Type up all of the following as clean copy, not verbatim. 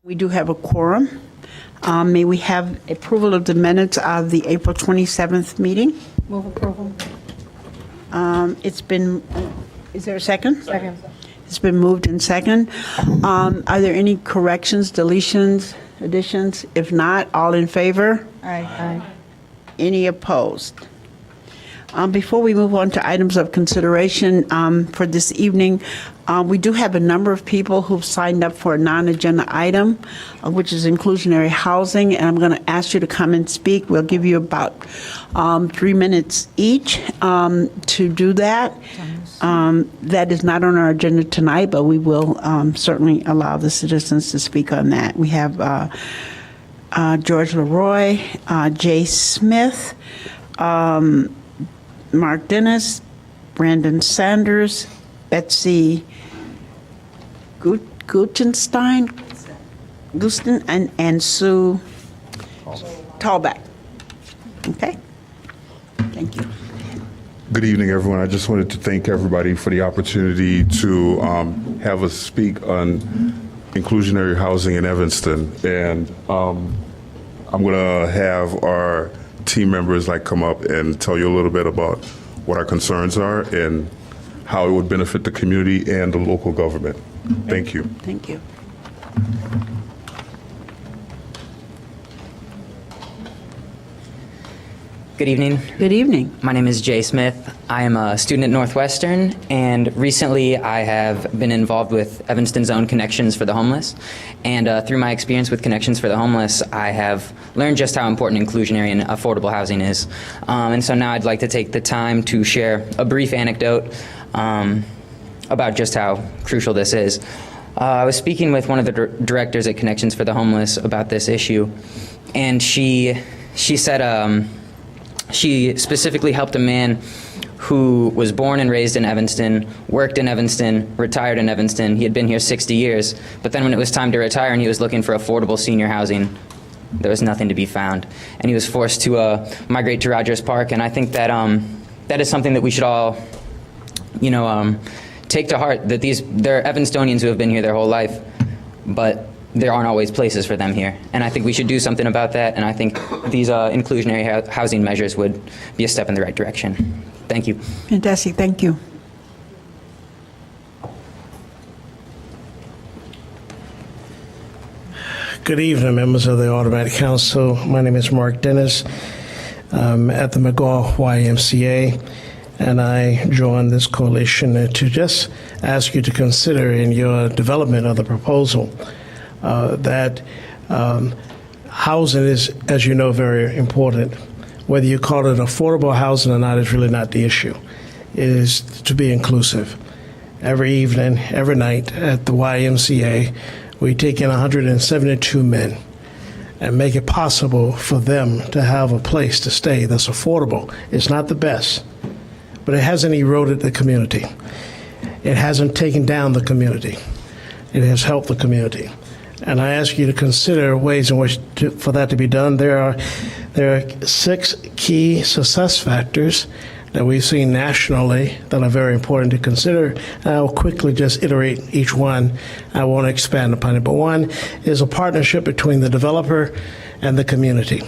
We do have a quorum. May we have approval of the minutes of the April 27th meeting? Move approval. It's been, is there a second? Second. It's been moved and second. Are there any corrections, deletions, additions? If not, all in favor? Aye. Any opposed? Before we move on to items of consideration for this evening, we do have a number of people who've signed up for a non-agenda item, which is inclusionary housing, and I'm going to ask you to come and speak. We'll give you about 3 minutes each to do that. That is not on our agenda tonight, but we will certainly allow the citizens to speak on that. We have George Leroy, Jay Smith, Mark Dennis, Brandon Sanders, Betsy Gutenstein, and Sue Tallback. Okay? Thank you. Good evening, everyone. I just wanted to thank everybody for the opportunity to have us speak on inclusionary housing in Evanston. And I'm going to have our team members come up and tell you a little bit about what our concerns are and how it would benefit the community and the local government. Thank you. Thank you. Good evening. Good evening. My name is Jay Smith. I am a student at Northwestern, and recently I have been involved with Evanston's own Connections for the Homeless. And through my experience with Connections for the Homeless, I have learned just how important inclusionary and affordable housing is. And so now I'd like to take the time to share a brief anecdote about just how crucial this is. I was speaking with one of the directors at Connections for the Homeless about this issue, and she said she specifically helped a man who was born and raised in Evanston, worked in Evanston, retired in Evanston. He had been here 60 years, but then when it was time to retire and he was looking for affordable senior housing, there was nothing to be found. And he was forced to migrate to Rogers Park, and I think that that is something that we should all, take to heart, that they're Evanstonians who have been here their whole life, but there aren't always places for them here. And I think we should do something about that, and I think these inclusionary housing measures would be a step in the right direction. Thank you. Fantastic. Thank you. Good evening, members of the Automatic Council. My name is Mark Dennis. I'm at the McGaw YMCA, and I joined this coalition to just ask you to consider in your development of the proposal that housing is, as you know, very important. Whether you call it affordable housing or not is really not the issue. It is to be inclusive. Every evening, every night at the YMCA, we take in 172 men and make it possible for them to have a place to stay that's affordable. It's not the best, but it hasn't eroded the community. It hasn't taken down the community. It has helped the community. And I ask you to consider ways in which for that to be done. There are 6 key success factors that we've seen nationally that are very important to consider. I'll quickly just iterate each one. I won't expand upon it. But one is a partnership between the developer and the community,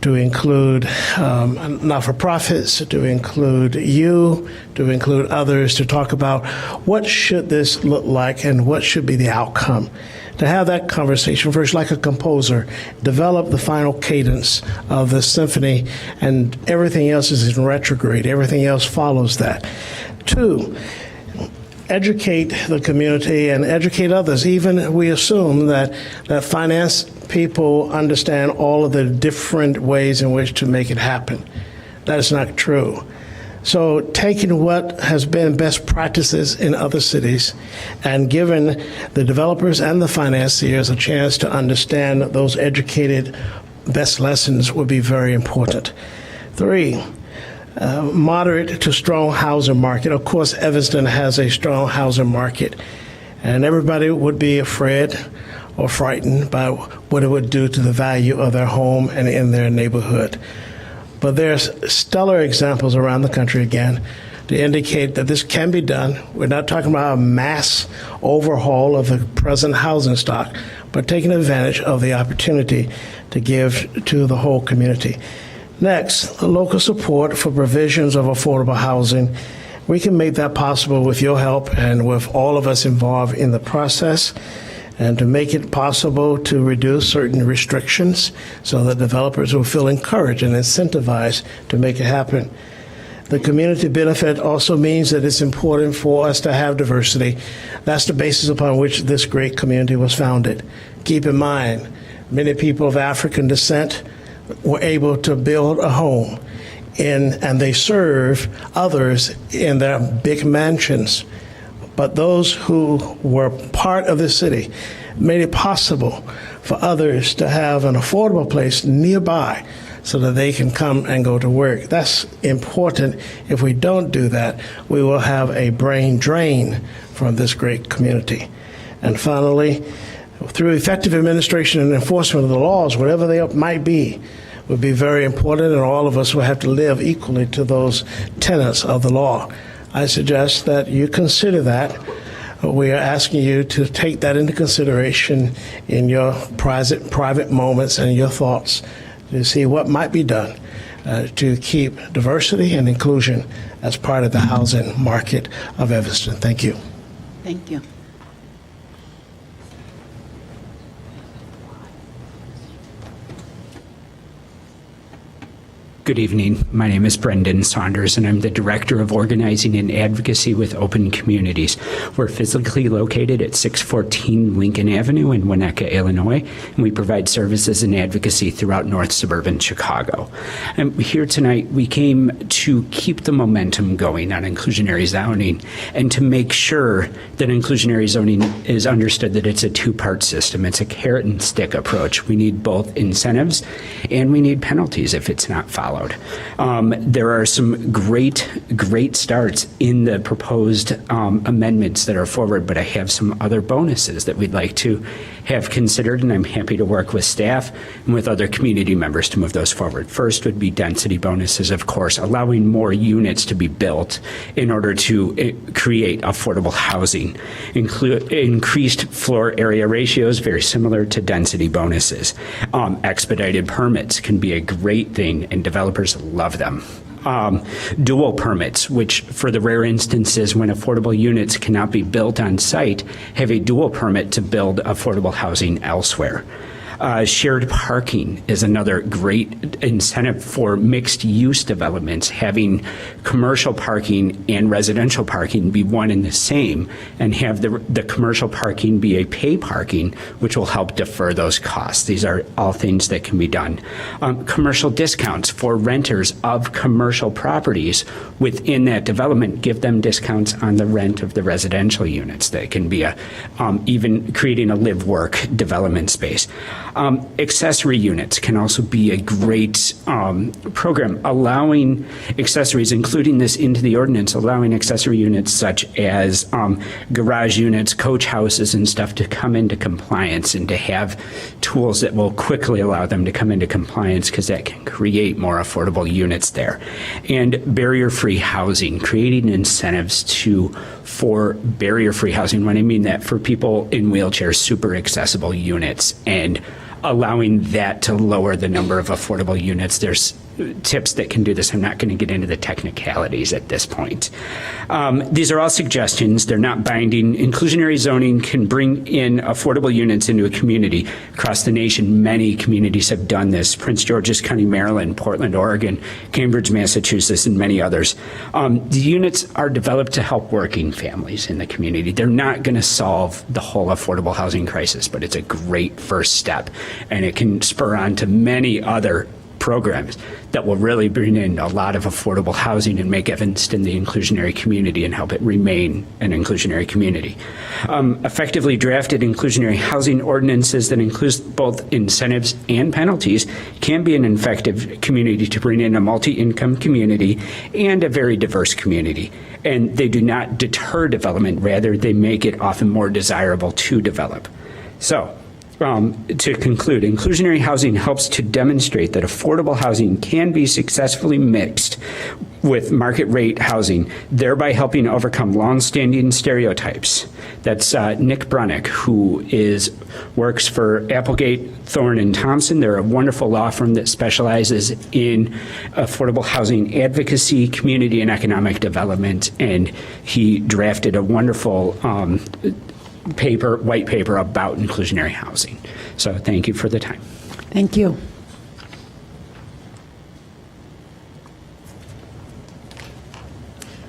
to include not-for-profits, to include you, to include others, to talk about what should this look like and what should be the outcome. To have that conversation first, like a composer, develop the final cadence of the symphony, and everything else is in retrograde. Everything else follows that. 2, educate the community and educate others. Even we assume that finance people understand all of the different ways in which to make it happen. That is not true. So taking what has been best practices in other cities and giving the developers and the financiers a chance to understand those educated best lessons would be very important. 3, moderate to strong housing market. Of course, Evanston has a strong housing market, and everybody would be afraid or frightened by what it would do to the value of their home and in their neighborhood. But there's stellar examples around the country, again, to indicate that this can be done. We're not talking about a mass overhaul of the present housing stock, but taking advantage of the opportunity to give to the whole community. Next, local support for provisions of affordable housing. We can make that possible with your help and with all of us involved in the process, and to make it possible to reduce certain restrictions so that developers will feel encouraged and incentivized to make it happen. The community benefit also means that it's important for us to have diversity. That's the basis upon which this great community was founded. Keep in mind, many people of African descent were able to build a home and they serve others in their big mansions. But those who were part of the city made it possible for others to have an affordable place nearby so that they can come and go to work. That's important. If we don't do that, we will have a brain drain from this great community. And finally, through effective administration and enforcement of the laws, whatever they might be, would be very important, and all of us will have to live equally to those tenets of the law. I suggest that you consider that. We are asking you to take that into consideration in your private moments and your thoughts to see what might be done to keep diversity and inclusion as part of the housing market of Evanston. Thank you. Thank you. Good evening. My name is Brendan Saunders, and I'm the Director of Organizing and Advocacy with Open Communities. We're physically located at 614 Lincoln Avenue in Winnetka, Illinois, and we provide services and advocacy throughout North Suburban Chicago. And here tonight, we came to keep the momentum going on inclusionary zoning and to make sure that inclusionary zoning is understood that it's a two-part system. It's a carrot and stick approach. We need both incentives and we need penalties if it's not followed. There are some great starts in the proposed amendments that are forward, but I have some other bonuses that we'd like to have considered, and I'm happy to work with staff and with other community members to move those forward. First would be density bonuses, of course, allowing more units to be built in order to create affordable housing. Increased floor area ratios, very similar to density bonuses. Expedited permits can be a great thing, and developers love them. Dual permits, which for the rare instances when affordable units cannot be built on site, have a dual permit to build affordable housing elsewhere. Shared parking is another great incentive for mixed use developments, having commercial parking and residential parking be one and the same, and have the commercial parking be a pay parking, which will help defer those costs. These are all things that can be done. Commercial discounts for renters of commercial properties within that development, give them discounts on the rent of the residential units. That can be even creating a live-work development space. Accessory units can also be a great program, allowing accessories, including this into the ordinance, allowing accessory units such as garage units, coach houses and stuff to come into compliance, and to have tools that will quickly allow them to come into compliance, because that can create more affordable units there. And barrier-free housing, creating incentives for barrier-free housing. When I mean that, for people in wheelchairs, super accessible units, and allowing that to lower the number of affordable units. There's tips that can do this. I'm not going to get into the technicalities at this point. These are all suggestions. They're not binding. Inclusionary zoning can bring in affordable units into a community. Across the nation, many communities have done this. Prince George's County, Maryland, Portland, Oregon, Cambridge, Massachusetts, and many others. The units are developed to help working families in the community. They're not going to solve the whole affordable housing crisis, but it's a great first step, and it can spur on to many other programs that will really bring in a lot of affordable housing and make Evanston the inclusionary community and help it remain an inclusionary community. Effectively drafted inclusionary housing ordinances that includes both incentives and penalties can be an effective community to bring in a multi-income community and a very diverse community. And they do not deter development, rather they make it often more desirable to develop. So, to conclude, inclusionary housing helps to demonstrate that affordable housing can be successfully mixed with market rate housing, thereby helping overcome longstanding stereotypes. That's Nick Brunick, who works for Applegate, Thorne, and Thompson. They're a wonderful law firm that specializes in affordable housing advocacy, community, and economic development. And he drafted a wonderful white paper about inclusionary housing. So thank you for the time. Thank you.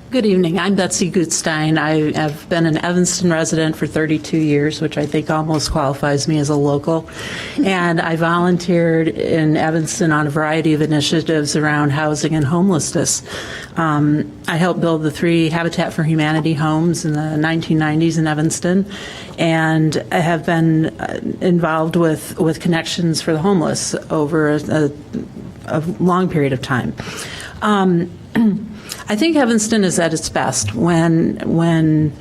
Good evening. I'm Betsy Gutstein. I have been an Evanston resident for 32 years, which I think almost qualifies me as a local. And I volunteered in Evanston on a variety of initiatives around housing and homelessness. I helped build the 3 Habitat for Humanity homes in the 1990s in Evanston, and I have been involved with Connections for the Homeless over a long period of time. I think Evanston is at its best when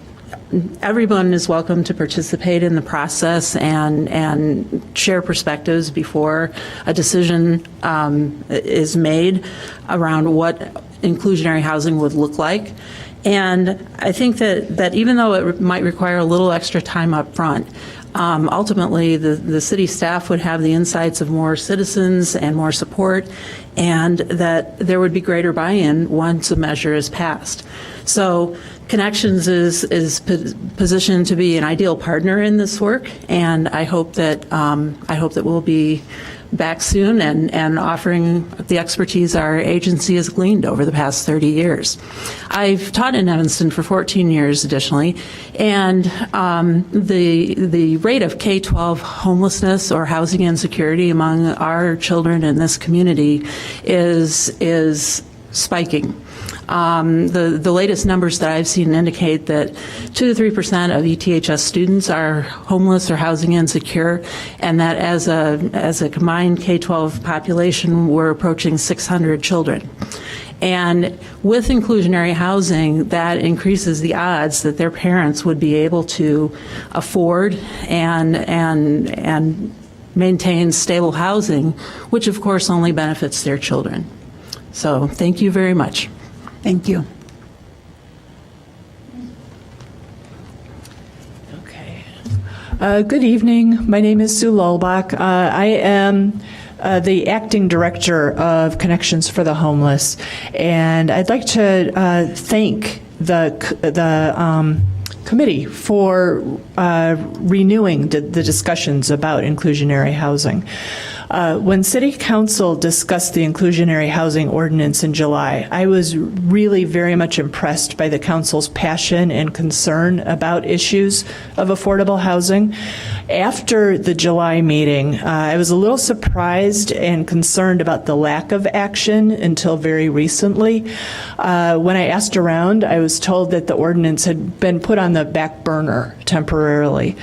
everyone is welcome to participate in the process and share perspectives before a decision is made around what inclusionary housing would look like. And I think that even though it might require a little extra time up front, ultimately the city staff would have the insights of more citizens and more support, and that there would be greater buy-in once a measure is passed. So Connections is positioned to be an ideal partner in this work, and I hope that we'll be back soon and offering the expertise our agency has gleaned over the past 30 years. I've taught in Evanston for 14 years additionally, and the rate of K-12 homelessness or housing insecurity among our children in this community is spiking. The latest numbers that I've seen indicate that 2 to 3% of ETHS students are homeless or housing insecure, and that as a combined K-12 population, we're approaching 600 children. And with inclusionary housing, that increases the odds that their parents would be able to afford and maintain stable housing, which of course only benefits their children. So thank you very much. Thank you. Okay. Good evening. My name is Sue Lulbach. I am the acting director of Connections for the Homeless, and I'd like to thank the committee for renewing the discussions about inclusionary housing. When City Council discussed the inclusionary housing ordinance in July, I was really very much impressed by the Council's passion and concern about issues of affordable housing. After the July meeting, I was a little surprised and concerned about the lack of action until very recently. When I asked around, I was told that the ordinance had been put on the back burner temporarily.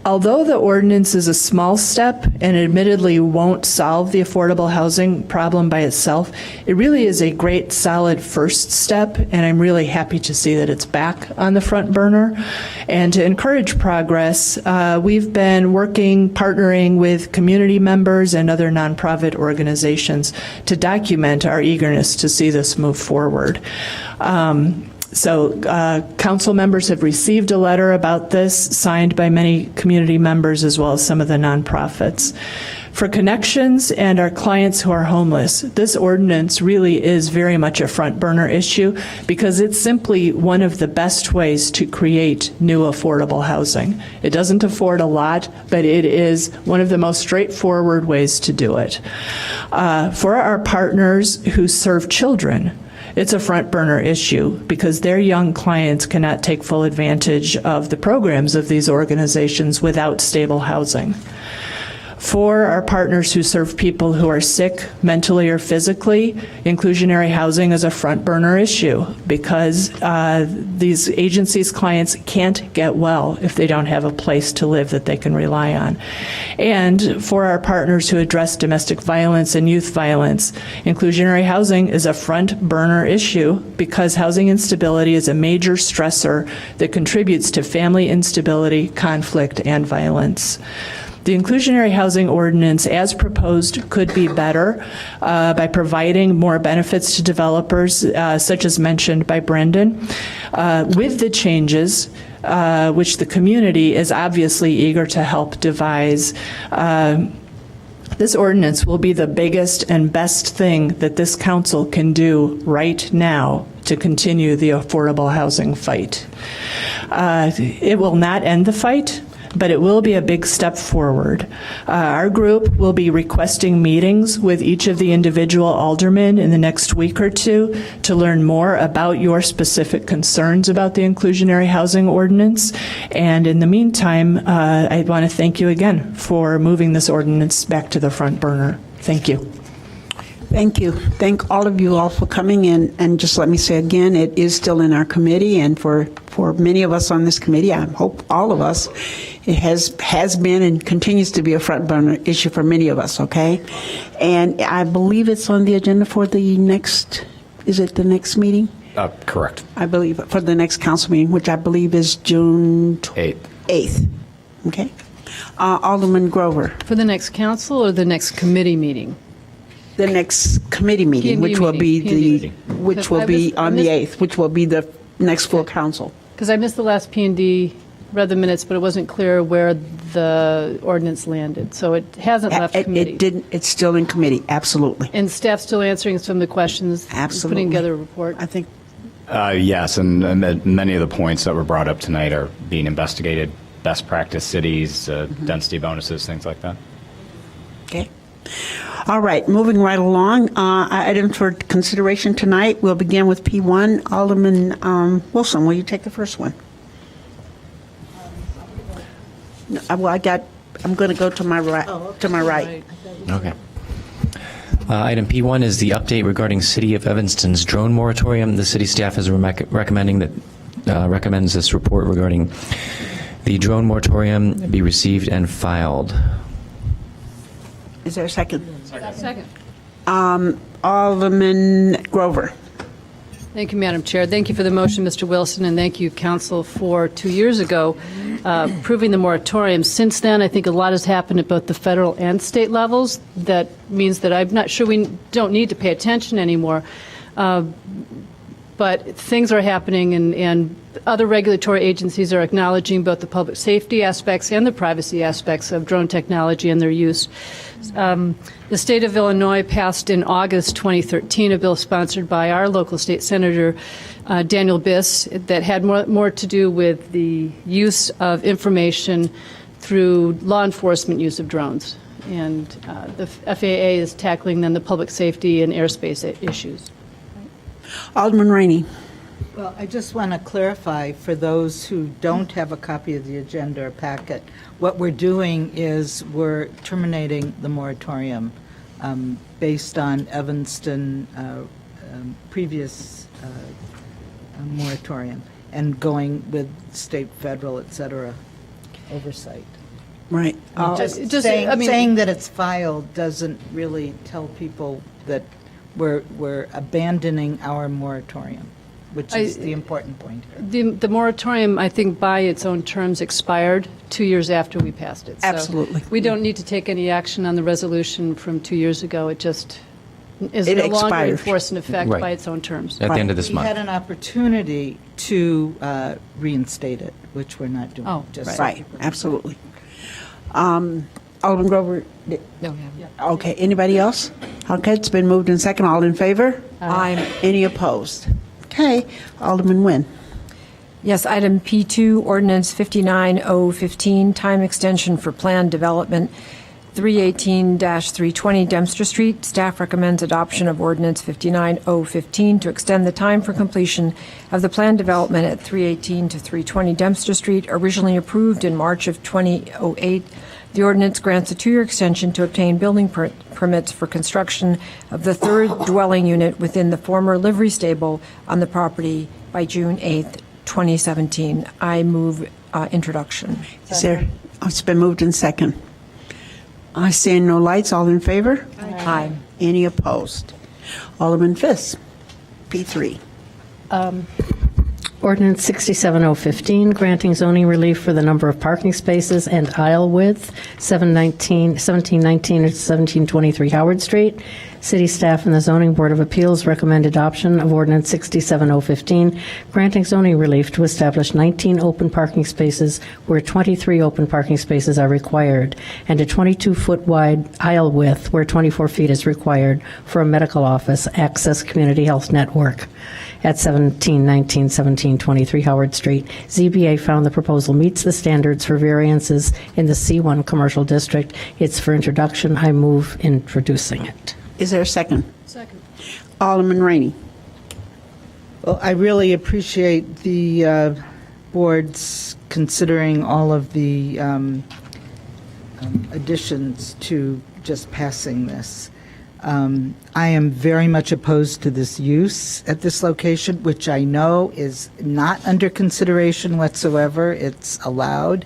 Although the ordinance is a small step and admittedly won't solve the affordable housing problem by itself, it really is a great solid first step, and I'm really happy to see that it's back on the front burner. And to encourage progress, we've been partnering with community members and other nonprofit organizations to document our eagerness to see this move forward. So council members have received a letter about this, signed by many community members as well as some of the nonprofits. For Connections and our clients who are homeless, this ordinance really is very much a front burner issue because it's simply one of the best ways to create new affordable housing. It doesn't afford a lot, but it is one of the most straightforward ways to do it. For our partners who serve children, it's a front burner issue because their young clients cannot take full advantage of the programs of these organizations without stable housing. For our partners who serve people who are sick mentally or physically, inclusionary housing is a front burner issue because these agencies' clients can't get well if they don't have a place to live that they can rely on. And for our partners who address domestic violence and youth violence, inclusionary housing is a front burner issue because housing instability is a major stressor that contributes to family instability, conflict, and violence. The inclusionary housing ordinance, as proposed, could be better by providing more benefits to developers, such as mentioned by Brendan. With the changes, which the community is obviously eager to help devise, this ordinance will be the biggest and best thing that this council can do right now to continue the affordable housing fight. It will not end the fight, but it will be a big step forward. Our group will be requesting meetings with each of the individual aldermen in the next week or two to learn more about your specific concerns about the inclusionary housing ordinance. And in the meantime, I want to thank you again for moving this ordinance back to the front burner. Thank you. Thank you. Thank all of you all for coming in. And just let me say again, it is still in our committee. And for many of us on this committee, I hope all of us, it has been and continues to be a front burner issue for many of us, okay? And I believe it's on the agenda for the next, is it the next meeting? Correct. I believe for the next council meeting, which I believe is June 8th. Okay? Alderman Grover. For the next council or the next committee meeting? The next committee meeting, P&D which will be meeting. which will be on the 8th, which will be the next full council. Because I missed the last P&D, read the minutes, but it wasn't clear where the ordinance landed. So it hasn't left committee. It didn't, it's still in committee, absolutely. And staff still answering some of the questions? Absolutely. Putting together a report? I think, Yes, and many of the points that were brought up tonight are being investigated. Best practice cities, density bonuses, things like that. okay. All right, moving right along, items for consideration tonight. We'll begin with P1. Alderman Wilson, will you take the first one? No, I'm going to go to my right. To my right. Okay. Item P1 is the update regarding City of Evanston's drone moratorium. The city staff is recommends this report regarding the drone moratorium be received and filed. Is there a second? Second. Alderman Grover. Thank you, Madam Chair. Thank you for the motion, Mr. Wilson, and thank you, Council, for 2 years ago approving the moratorium. Since then, I think a lot has happened at both the federal and state levels. That means that I'm not sure we don't need to pay attention anymore. But things are happening, and other regulatory agencies are acknowledging both the public safety aspects and the privacy aspects of drone technology and their use. The state of Illinois passed in August 2013 a bill sponsored by our local state senator, Daniel Biss, that had more to do with the use of information through law enforcement use of drones. And the FAA is tackling then the public safety and airspace issues. Alderman Rainey. Well, I just want to clarify for those who don't have a copy of the agenda or packet, what we're doing is we're terminating the moratorium based on Evanston previous moratorium and going with state, federal, et cetera, oversight. Right. Saying that it's filed doesn't really tell people that we're abandoning our moratorium, which is the important point here. The moratorium, I think, by its own terms, expired 2 years after we passed it. So Absolutely. we don't need to take any action on the resolution from 2 years ago. It just is It no longer expired. in force and effect Right. by its own terms. At the end of this We month. had an opportunity to reinstate it, which we're not doing. Oh, just so Right, people- absolutely. Alderman Grover. No, Okay, anybody else? Okay, it's been moved and second. All in favor? Aye. Any opposed? Okay, Alderman Nguyen. Yes, item P2, ordinance 59015, time extension for planned development, 318-320 Dempster Street. Staff recommends adoption of ordinance 59015 to extend the time for completion of the planned development at 318 to 320 Dempster Street, originally approved in March of 2008, The ordinance grants a 2-year extension to obtain building permits for construction of the third dwelling unit within the former livery stable on the property by June 8th, 2017. I move introduction. Is there, it's been moved in second. I see no lights. All in favor? Aye. Any opposed? Alderman Fisk, P3. Ordinance 67015, granting zoning relief for the number of parking spaces and aisle width, 1719 and 1723 Howard Street. City staff and the Zoning Board of Appeals recommend adoption of Ordinance 67015, granting zoning relief to establish 19 open parking spaces where 23 open parking spaces are required, and a 22-foot wide aisle width where 24 feet is required for a medical office Access Community Health Network at 1719, 1723 Howard Street. ZBA found the proposal meets the standards for variances in the C1 Commercial District. It's for introduction. I move introducing it. Is there a second? Second. Alderman Rainey. Well, I really appreciate the board's considering all of the additions to just passing this. I am very much opposed to this use at this location, which I know is not under consideration whatsoever. It's allowed.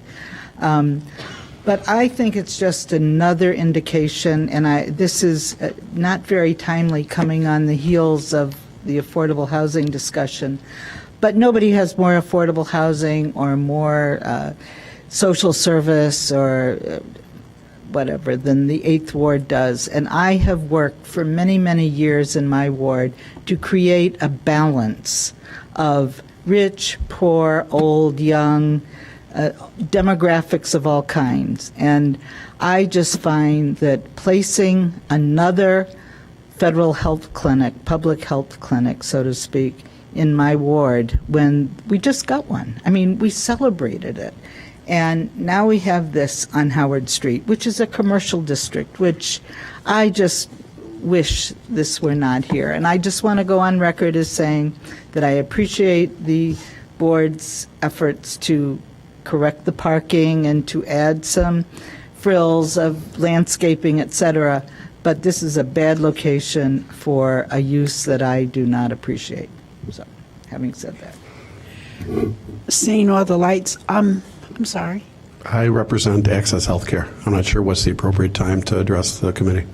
But I think it's just another indication, and this is not very timely coming on the heels of the affordable housing discussion, but nobody has more affordable housing or more social service or whatever than the 8th Ward does. And I have worked for many, many years in my ward to create a balance of rich, poor, old, young, demographics of all kinds. And I just find that placing another federal health clinic, public health clinic, so to speak, in my ward when we just got one. I mean, we celebrated it. And now we have this on Howard Street, which is a commercial district, which I just wish this were not here. And I just want to go on record as saying that I appreciate the board's efforts to correct the parking and to add some frills of landscaping, et cetera. But this is a bad location for a use that I do not appreciate. So, having said that. Seeing all the lights, I'm sorry. I represent Access Healthcare. I'm not sure what's the appropriate time to address the committee.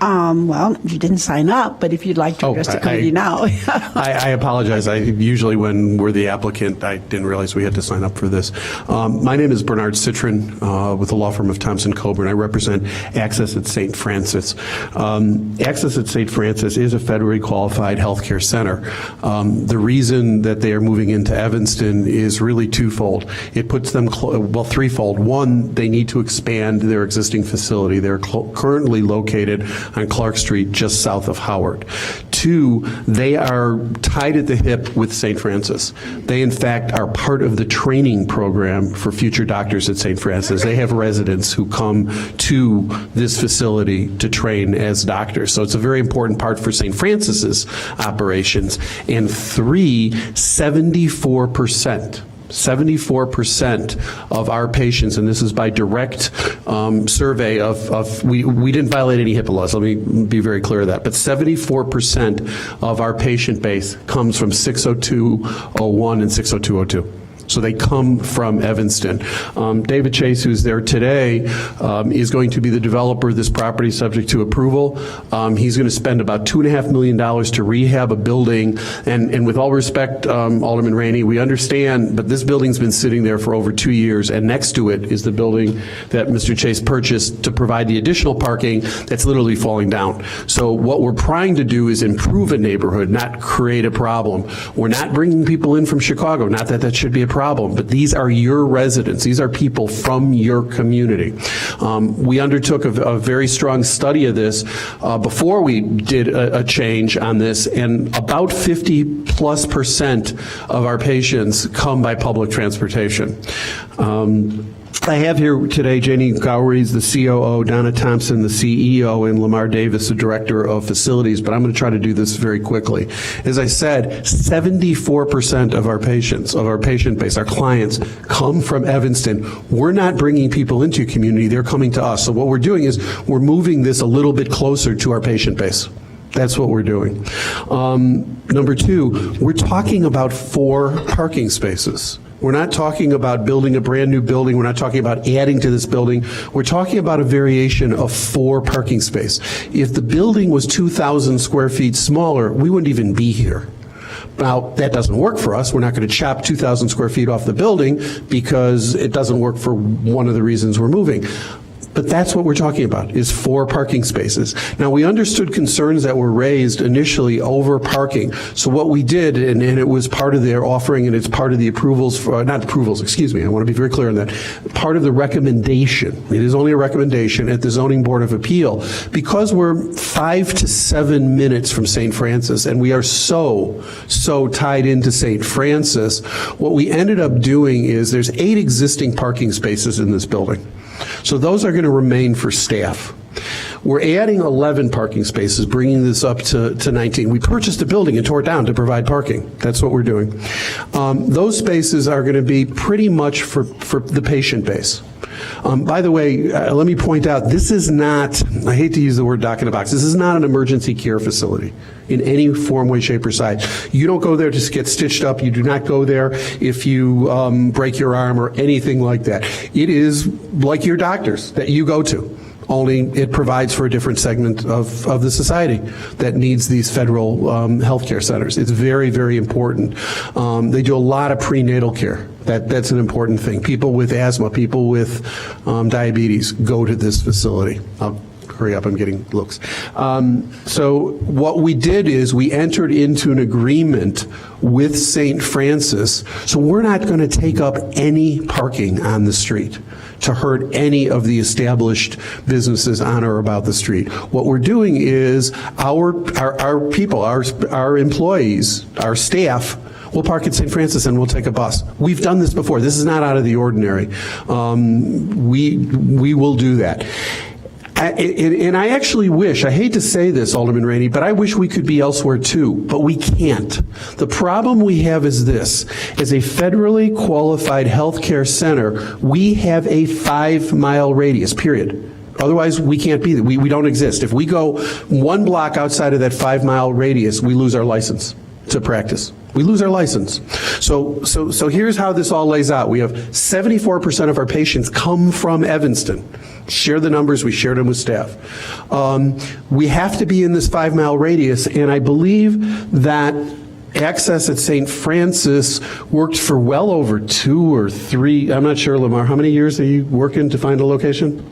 Well, you didn't sign up, but if you'd like to address the committee now. I apologize. Usually when we're the applicant, I didn't realize we had to sign up for this. My name is Bernard Citron with the law firm of Thompson Coburn. I represent Access at St. Francis. Access at St. Francis is a federally qualified healthcare center. The reason that they are moving into Evanston is really twofold. It puts them, threefold. One, they need to expand their existing facility. They're currently located on Clark Street, just south of Howard. Two, they are tied at the hip with St. Francis. They, in fact, are part of the training program for future doctors at St. Francis. They have residents who come to this facility to train as doctors. So it's a very important part for St. Francis's operations. And three, 74% of our patients, and this is by direct survey of we didn't violate any HIPAA laws, let me be very clear of that, but 74% of our patient base comes from 60201 and 60202. So they come from Evanston. David Chase, who's there today, is going to be the developer of this property subject to approval. He's going to spend about $2.5 million to rehab a building. And with all respect, Alderman Rainey, we understand, but this building's been sitting there for over 2 years, and next to it is the building that Mr. Chase purchased to provide the additional parking that's literally falling down. So what we're trying to do is improve a neighborhood, not create a problem. We're not bringing people in from Chicago, not that that should be a problem, but these are your residents. These are people from your community. We undertook a very strong study of this before we did a change on this, and about 50+% of our patients come by public transportation. I have here today Janie Gowries, the COO, Donna Thompson, the CEO, and Lamar Davis, the Director of Facilities, but I'm going to try to do this very quickly. As I said, 74% of our patients, of our patient base, our clients, come from Evanston. We're not bringing people into your community, they're coming to us. So what we're doing is we're moving this a little bit closer to our patient base. That's what we're doing. Number two, we're talking about 4 parking spaces. We're not talking about building a brand-new building. We're not talking about adding to this building. We're talking about a variation of 4 parking space. If the building was 2,000 square feet smaller, we wouldn't even be here. Now, that doesn't work for us. We're not going to chop 2,000 square feet off the building because it doesn't work for one of the reasons we're moving. But that's what we're talking about, is 4 parking spaces. Now, we understood concerns that were raised initially over parking. So what we did, and it was part of their offering, and it's part of the approvals, for, not approvals, excuse me, I want to be very clear on that, part of the recommendation, it is only a recommendation at the Zoning Board of Appeal, because we're 5 to 7 minutes from St. Francis, and we are so tied into St. Francis, what we ended up doing is there's 8 existing parking spaces in this building. So those are going to remain for staff. We're adding 11 parking spaces, bringing this up to 19. We purchased a building and tore it down to provide parking. That's what we're doing. Those spaces are going to be pretty much for the patient base. By the way, let me point out, this is not, I hate to use the word doc in a box, this is not an emergency care facility in any form, way, shape, or size. You don't go there to get stitched up. You do not go there if you break your arm or anything like that. It is like your doctors that you go to, only it provides for a different segment of the society that needs these federal healthcare centers. It's very, very important. They do a lot of prenatal care. That's an important thing. People with asthma, people with diabetes go to this facility. I'll hurry up, I'm getting looks. So what we did is we entered into an agreement with St. Francis, so we're not going to take up any parking on the street to hurt any of the established businesses on or about the street. What we're doing is our people, our employees, our staff, we'll park at St. Francis and we'll take a bus. We've done this before. This is not out of the ordinary. We will do that. And I actually wish, I hate to say this, Alderman Rainey, but I wish we could be elsewhere too, but we can't. The problem we have is this. As a federally qualified healthcare center, we have a 5-mile radius, period. Otherwise, we can't be there. We don't exist. If we go 1 block outside of that 5-mile radius, we lose our license to practice. We lose our license. So here's how this all lays out. We have 74% of our patients come from Evanston. Share the numbers, we shared them with staff. We have to be in this 5-mile radius, and I believe that access at St. Francis worked for well over 2 or 3, I'm not sure, Lamar, how many years are you working to find a location?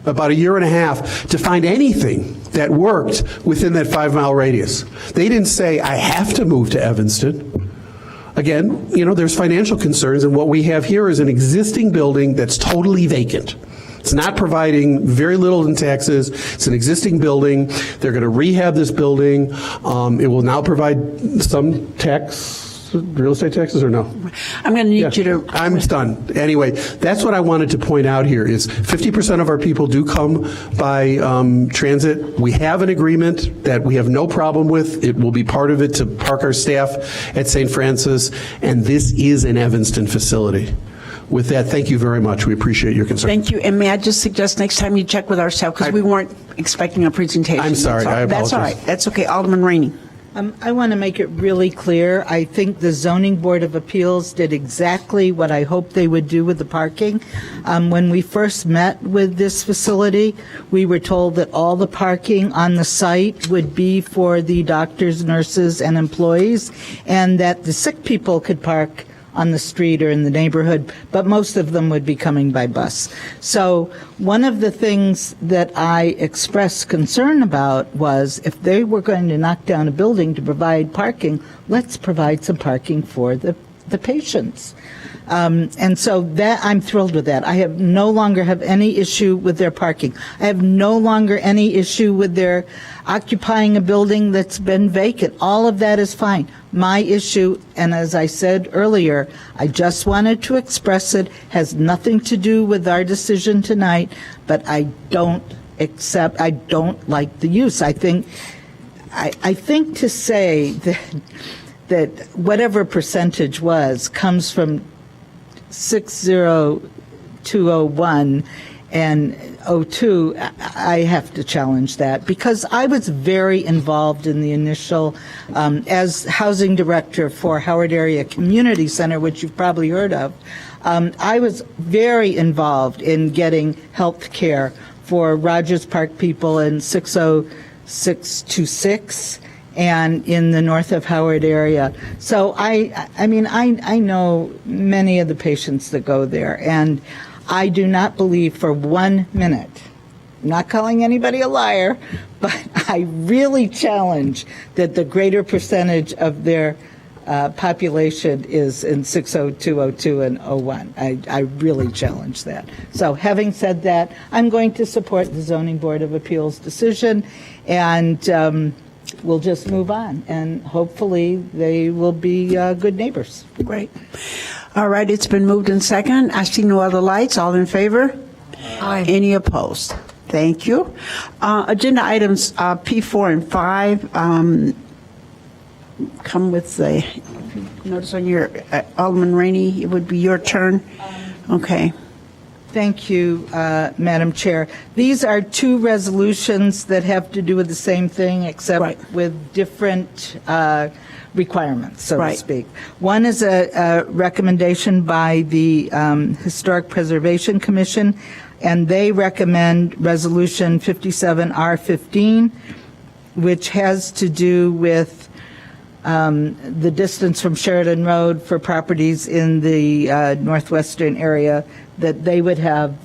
About a year and a half to find anything that worked within that 5-mile radius. They didn't say, I have to move to Evanston. Again, there's financial concerns, and what we have here is an existing building that's totally vacant. It's not providing very little in taxes. It's an existing building. They're going to rehab this building. It will now provide some real estate taxes, or no? I'm going to need you to... I'm done. Anyway, that's what I wanted to point out here is 50% of our people do come by transit. We have an agreement that we have no problem with. It will be part of it to park our staff at St. Francis, and this is an Evanston facility. With that, thank you very much. We appreciate your concern. Thank you. And may I just suggest next time you check with our staff, because we weren't expecting a presentation. I'm sorry. I apologize. That's all right. That's okay. Alderman Rainey. I want to make it really clear. I think the Zoning Board of Appeals did exactly what I hoped they would do with the parking. When we first met with this facility, we were told that all the parking on the site would be for the doctors, nurses, and employees, and that the sick people could park on the street or in the neighborhood, but most of them would be coming by bus. So one of the things that I expressed concern about was if they were going to knock down a building to provide parking, let's provide some parking for the the patients. And so that, I'm thrilled with that. I no longer have any issue with their parking. I have no longer any issue with their occupying a building that's been vacant. All of that is fine. My issue, and as I said earlier, I just wanted to express it, has nothing to do with our decision tonight, but I don't like the use. I think to say that whatever percentage comes from 60201 and 02, I have to challenge that, because I was very involved in the initial, as housing director for Howard Area Community Center, which you've probably heard of. I was very involved in getting health care for Rogers Park people in 60626 and in the north of Howard area. So I know many of the patients that go there, and I do not believe for 1 minute, I'm not calling anybody a liar, but I really challenge that the greater percentage of their population is in 60202 and 01. I really challenge that. So having said that, I'm going to support the Zoning Board of Appeals decision, and we'll just move on, and hopefully they will be good neighbors. Great. All right, it's been moved and second. I see no other lights. All in favor? Aye. Any opposed? Thank you. Agenda items P4 and 5 come with the, if you notice on your, Alderman Rainey, it would be your turn. Okay. Thank you, Madam Chair. These are two resolutions that have to do with the same thing, except with different requirements, so to speak. One is a recommendation by the Historic Preservation Commission, and they recommend Resolution 57R15, which has to do with the distance from Sheridan Road for properties in the northwestern area that they would have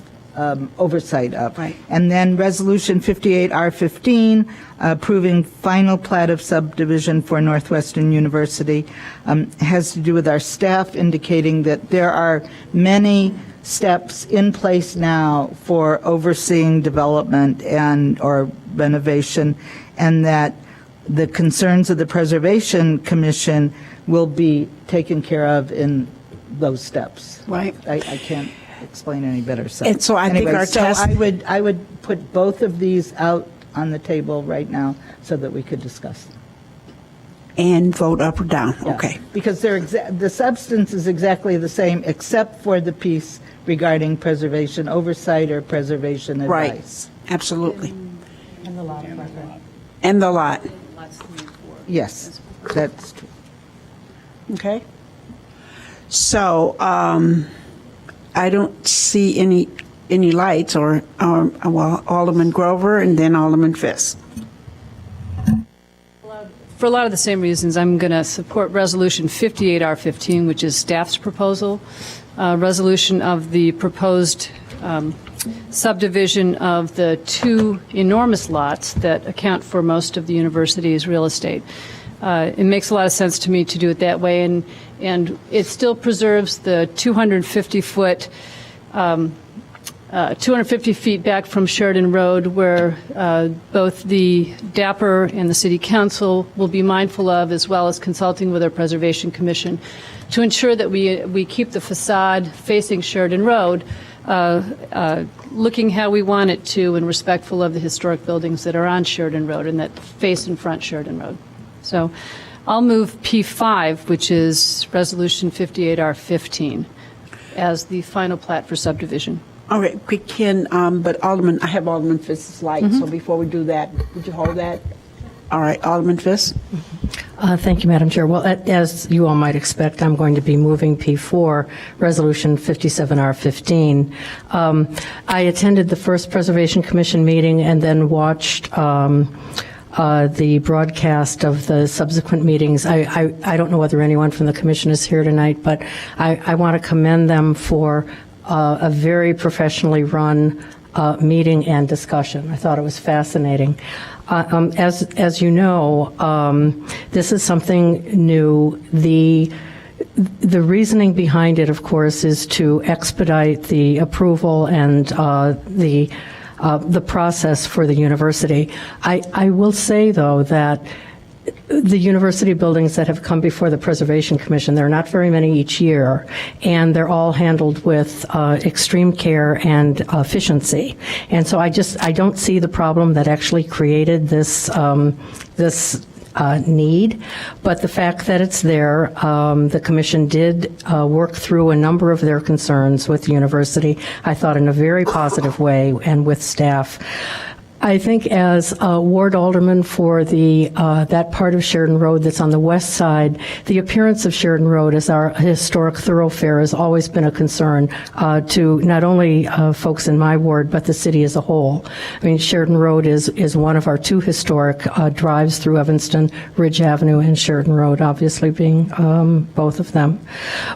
oversight of. Right. And then Resolution 58R15, approving final plat of subdivision for Northwestern University, has to do with our staff indicating that there are many steps in place now for overseeing development and or renovation, and that the concerns of the Preservation Commission will be taken care of in those steps. Right. I can't explain any better. And so I think our task- I would put both of these out on the table right now so that we could discuss them. And vote up or down. Yeah. Okay. Because the substance is exactly the same, except for the piece regarding preservation oversight or preservation advice. Right. Absolutely. And the lot. And the lot. Yes, that's true. Okay. So I don't see any lights, or well, Alderman Grover and then Alderman Fisk. For a lot of the same reasons, I'm going to support Resolution 58R15, which is staff's proposal, resolution of the proposed subdivision of the two enormous lots that account for most of the university's real estate. It makes a lot of sense to me to do it that way, and it still preserves the 250 feet back from Sheridan Road, where both the DAPR and the City Council will be mindful of, as well as consulting with our Preservation Commission, to ensure that we keep the facade facing Sheridan Road, looking how we want it to, and respectful of the historic buildings that are on Sheridan Road and that face and front Sheridan Road. So I'll move P5, which is Resolution 58R15, as the final plat for subdivision. All right, quick, Ken, but Alderman, I have Alderman Fisk's light, so before we do that, would you hold that? All right, Alderman Fisk. Thank you, Madam Chair. Well, as you all might expect, I'm going to be moving P4, Resolution 57R15. I attended the first Preservation Commission meeting and then watched the broadcast of the subsequent meetings. I don't know whether anyone from the commission is here tonight, but I want to commend them for a very professionally run meeting and discussion. I thought it was fascinating. As you know, this is something new. The the reasoning behind it, of course, is to expedite the approval and the process for the university. I will say, though, that the university buildings that have come before the Preservation Commission, there are not very many each year, and they're all handled with extreme care and efficiency. And so I don't see the problem that actually created this need, but the fact that it's there, the commission did work through a number of their concerns with the university, I thought in a very positive way, and with staff. I think as ward alderman for that part of Sheridan Road that's on the west side, the appearance of Sheridan Road as our historic thoroughfare has always been a concern to not only folks in my ward, but the city as a whole. I mean, Sheridan Road is one of our two historic drives through Evanston, Ridge Avenue and Sheridan Road, obviously being both of them.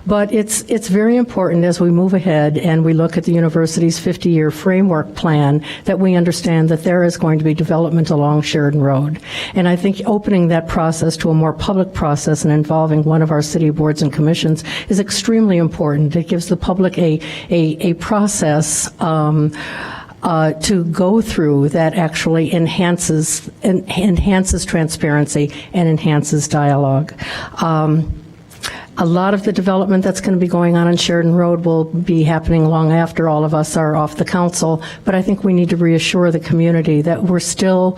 But it's very important as we move ahead and we look at the university's 50-year framework plan that we understand that there is going to be development along Sheridan Road. And I think opening that process to a more public process and involving one of our city boards and commissions is extremely important. It gives the public a process to go through that actually enhances transparency and enhances dialogue. A lot of the development that's going to be going on Sheridan Road will be happening long after all of us are off the council, but I think we need to reassure the community that we're still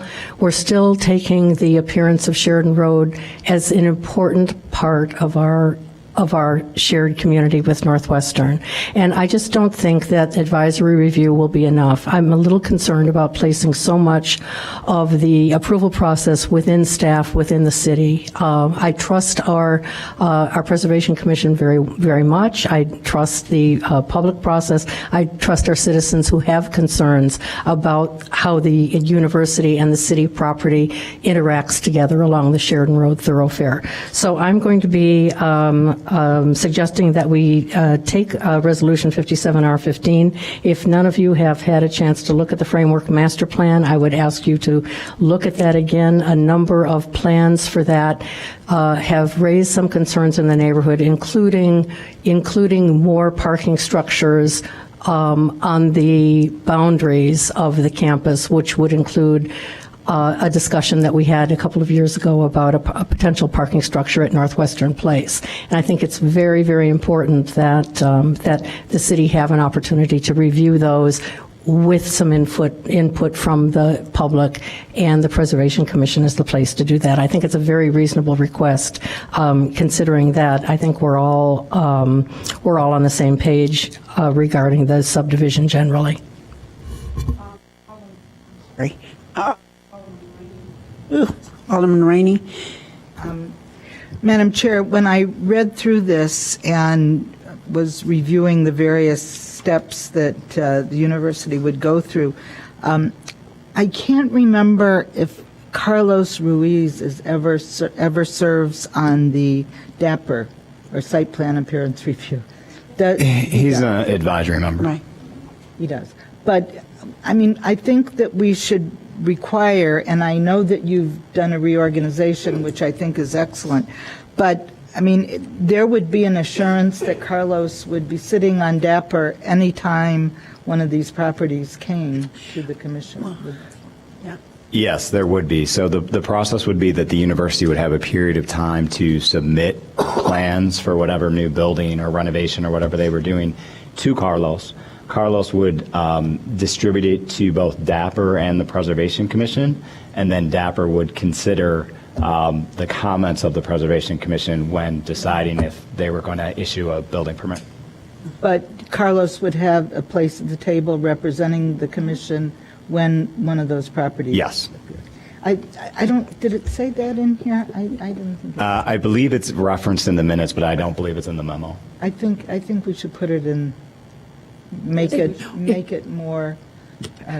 taking the appearance of Sheridan Road as an important part of our shared community with Northwestern. And I just don't think that advisory review will be enough. I'm a little concerned about placing so much of the approval process within staff, within the city. I trust our Preservation Commission very, very much. I trust the public process. I trust our citizens who have concerns about how the university and the city property interacts together along the Sheridan Road thoroughfare. So I'm going to be suggesting that we take Resolution 57R15. If none of you have had a chance to look at the Framework Master Plan, I would ask you to look at that again. A number of plans for that have raised some concerns in the neighborhood, including more parking structures on the boundaries of the campus, which would include a discussion that we had a couple of years ago about a potential parking structure at Northwestern Place. And I think it's very, very important that that the city have an opportunity to review those with some input from the public, and the Preservation Commission is the place to do that. I think it's a very reasonable request, considering that I think we're all on the same page regarding the subdivision generally. Alderman Rainey. Madam Chair, when I read through this and was reviewing the various steps that the university would go through, I can't remember if Carlos Ruiz ever serves on the DAPR, or Site Plan Appearance Review. He's an advisory member. Right. He does. But, I mean, I think that we should require, and I know that you've done a reorganization, which I think is excellent, but, I mean, there would be an assurance that Carlos would be sitting on DAPR anytime one of these properties came to the commission. Yes, there would be. So the process would be that the university would have a period of time to submit plans for whatever new building or renovation or whatever they were doing to Carlos. Carlos would distribute it to both DAPR and the Preservation Commission, and then DAPR would consider the comments of the Preservation Commission when deciding if they were going to issue a building permit. But Carlos would have a place at the table representing the commission when one of those properties. Yes. I don't, did it say that in here? I didn't think. I believe it's referenced in the minutes, but I don't believe it's in the memo. I think we should put it in, make it more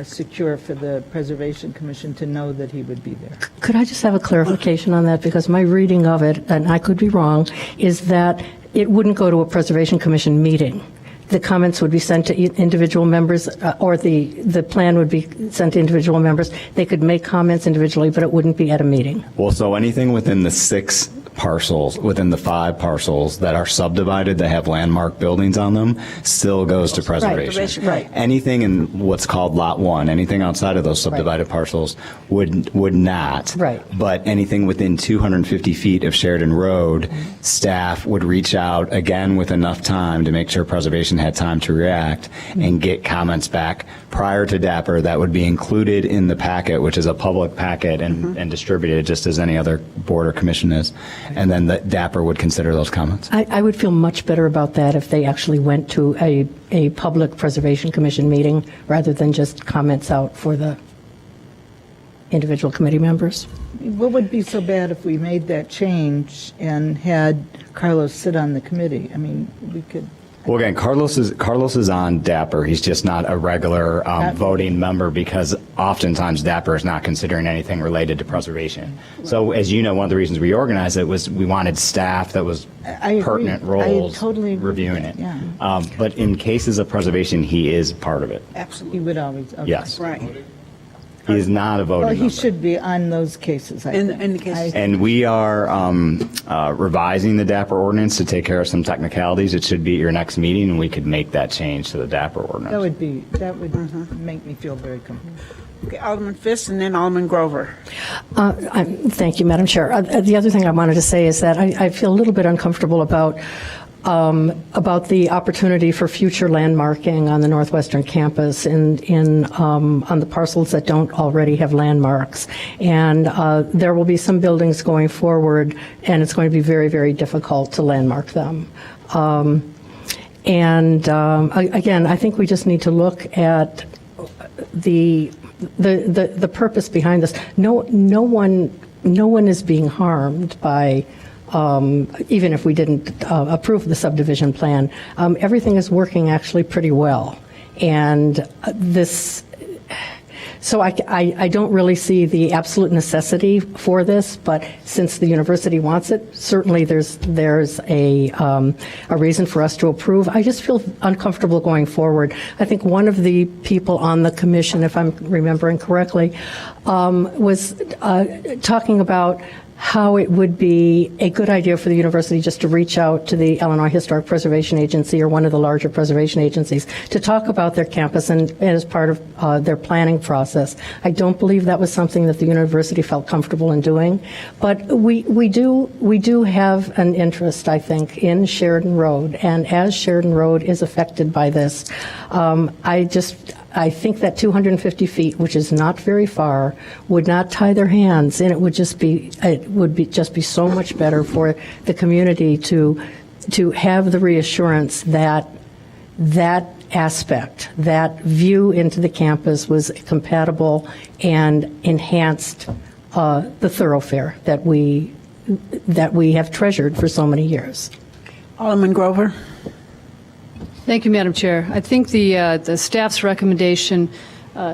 secure for the Preservation Commission to know that he would be there. Could I just have a clarification on that? Because my reading of it, and I could be wrong, is that it wouldn't go to a Preservation Commission meeting. The comments would be sent to individual members, or the plan would be sent to individual members. They could make comments individually, but it wouldn't be at a meeting. Well, so anything within the 6 parcels, within the 5 parcels that are subdivided, that have landmark buildings on them, still goes to preservation. Right. Anything in what's called Lot 1, anything outside of those subdivided parcels would not. Right. But anything within 250 feet of Sheridan Road, staff would reach out again with enough time to make sure preservation had time to react and get comments back prior to DAPR that would be included in the packet, which is a public packet and distributed just as any other board or commission is. And then the DAPR would consider those comments. I would feel much better about that if they actually went to a public preservation commission meeting rather than just comments out for the individual committee members. What would be so bad if we made that change and had Carlos sit on the committee? I mean, we could. Well, again, Carlos is on DAPR. He's just not a regular voting member because oftentimes DAPR is not considering anything related to preservation. So as you know, one of the reasons we organized it was we wanted staff that was pertinent roles reviewing it. Yeah. But in cases of preservation, he is part of it. Absolutely. He would always. Okay. Yes. Right. He is not a voting Well, member. he should be on those cases, I think. In the cases. And we are revising the DAPR ordinance to take care of some technicalities. It should be at your next meeting, and we could make that change to the DAPR ordinance. That would make me feel very comfortable. Okay, Alderman Fisk and then Alderman Grover. Thank you, Madam Chair. The other thing I wanted to say is that I feel a little bit uncomfortable about the opportunity for future landmarking on the Northwestern campus on the parcels that don't already have landmarks. And there will be some buildings going forward, and it's going to be very, very difficult to landmark them. Again, I think we just need to look at the purpose behind this. No one is being harmed by. Even if we didn't approve the subdivision plan, everything is working actually pretty well. And so I don't really see the absolute necessity for this, but since the university wants it, certainly there's a reason for us to approve. I just feel uncomfortable going forward. I think one of the people on the commission, if I'm remembering correctly, was talking about how it would be a good idea for the university just to reach out to the Illinois Historic Preservation Agency or one of the larger preservation agencies to talk about their campus and as part of their planning process. I don't believe that was something that the university felt comfortable in doing, but we do have an interest, I think, in Sheridan Road, and as Sheridan Road is affected by this, I think that 250 feet, which is not very far, would not tie their hands, and it would just be so much better for the community to have the reassurance that that aspect, that view into the campus was compatible and enhanced the thoroughfare that we have treasured for so many years. Alderman Grover. Thank you, Madam Chair. I think the staff's recommendation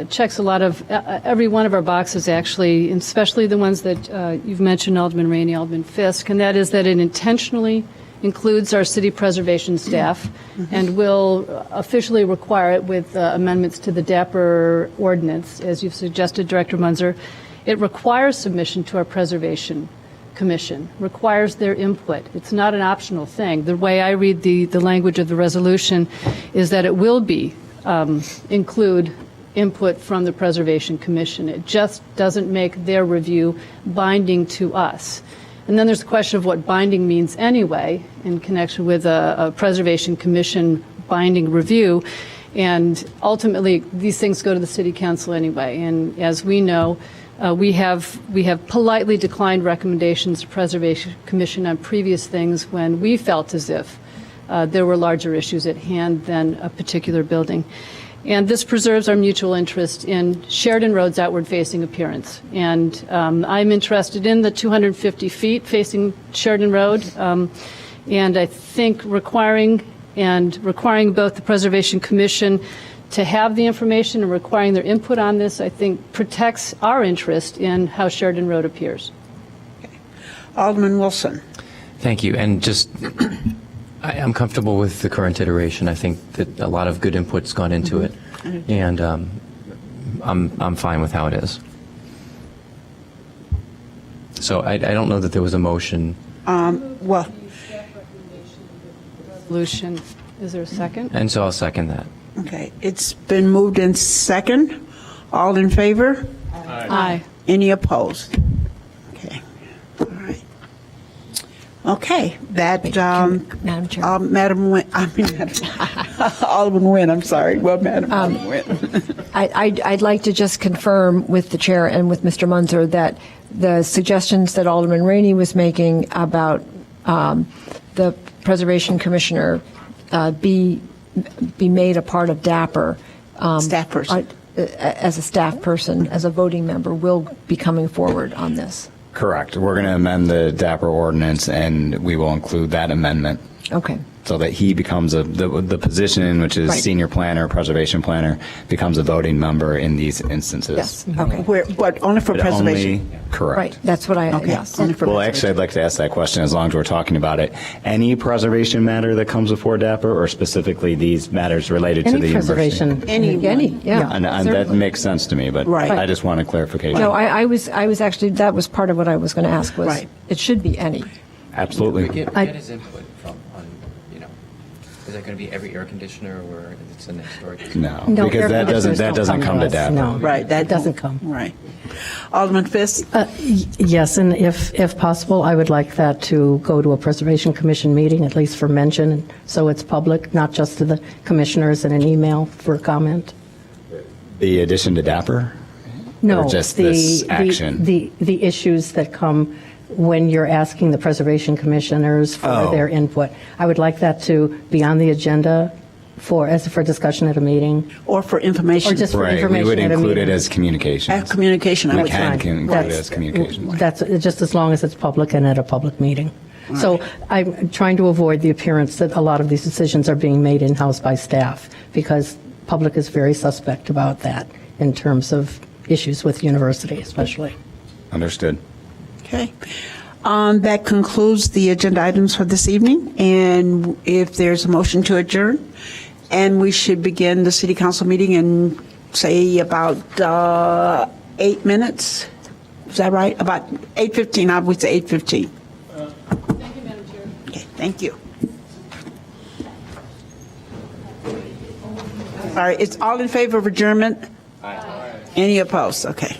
checks a lot of, every one of our boxes, actually, and especially the ones that you've mentioned, Alderman Rainey, Alderman Fisk, and that is that it intentionally includes our city preservation staff and will officially require it with amendments to the DAPR ordinance, as you've suggested, Director Munzer. It requires submission to our Preservation Commission, requires their input. It's not an optional thing. The way I read the language of the resolution is that it will include input from the Preservation Commission. It just doesn't make their review binding to us. And then there's the question of what binding means anyway in connection with a Preservation Commission binding review. And ultimately, these things go to the City Council anyway. And as we know, we have politely declined recommendations to Preservation Commission on previous things when we felt as if there were larger issues at hand than a particular building. And this preserves our mutual interest in Sheridan Road's outward-facing appearance. And I'm interested in the 250 feet facing Sheridan Road. And I think requiring both the Preservation Commission to have the information and requiring their input on this, I think, protects our interest in how Sheridan Road appears. Okay. Alderman Wilson. Thank you. And just, I'm comfortable with the current iteration. I think that a lot of good input's gone into it, and I'm fine with how it is. So I don't know that there was a motion. Well, Resolution, is there a second? And so I'll second that. okay, it's been moved in second. All in favor? Aye. Any opposed? Okay, all right. Okay, that, Madam Chair. Madam Nguyen, I mean, Alderman Nguyen, I'm sorry. Well, Madam Nguyen. I'd like to just confirm with the chair and with Mr. Munzer that the suggestions that Alderman Rainey was making about the Preservation Commissioner be made a part of DAPR. Staff person. As a staff person, as a voting member, will be coming forward on this. Correct. We're going to amend the DAPR ordinance, and we will include that amendment Okay. so that he becomes the position, which is Right. senior planner, preservation planner, becomes a voting member in these instances. Yes. Okay. But only for But preservation? only, correct. Right. That's what I, Okay. yes. Only for Well, preservation. actually, I'd like to ask that question as long as we're talking about it. Any preservation matter that comes before DAPR, or specifically these matters related to Any the university? preservation. Any, yeah. And that certainly. makes sense to me, but Right. I just want a clarification. No, I was actually, that was part of what I was going to ask was, Right. it should be any. Absolutely. Get his input from, is that going to be every air conditioner or it's a next door? No, No, because air that conditioners doesn't don't come to us, DAPR. No, Right, that it doesn't come. Right. Alderman Fisk? Yes, and if possible, I would like that to go to a Preservation Commission meeting, at least for mention, so it's public, not just to the commissioners in an email for comment. The addition to DAPR? No, Or just this action? The issues that come when you're asking the Preservation Commissioners for Oh. their input. I would like that to be on the agenda for discussion at a meeting, Or for information? or just for Right, we information would at a meeting. include it as communication. Communication, I We would can think. include it That's- as communication. That's just as long as it's public and at a public meeting. So I'm trying to avoid the appearance that a lot of these decisions are being made in-house by staff, because public is very suspect about that in terms of issues with university especially. Understood. Okay. That concludes the agenda items for this evening, and if there's a motion to adjourn, and we should begin the city council meeting in, say, about 8 minutes? Is that right? About 8:15, I would say 8:15. Thank you, Madam Chair. Okay, thank you. All right, it's all in favor of adjournment? Aye. Any opposed? Okay.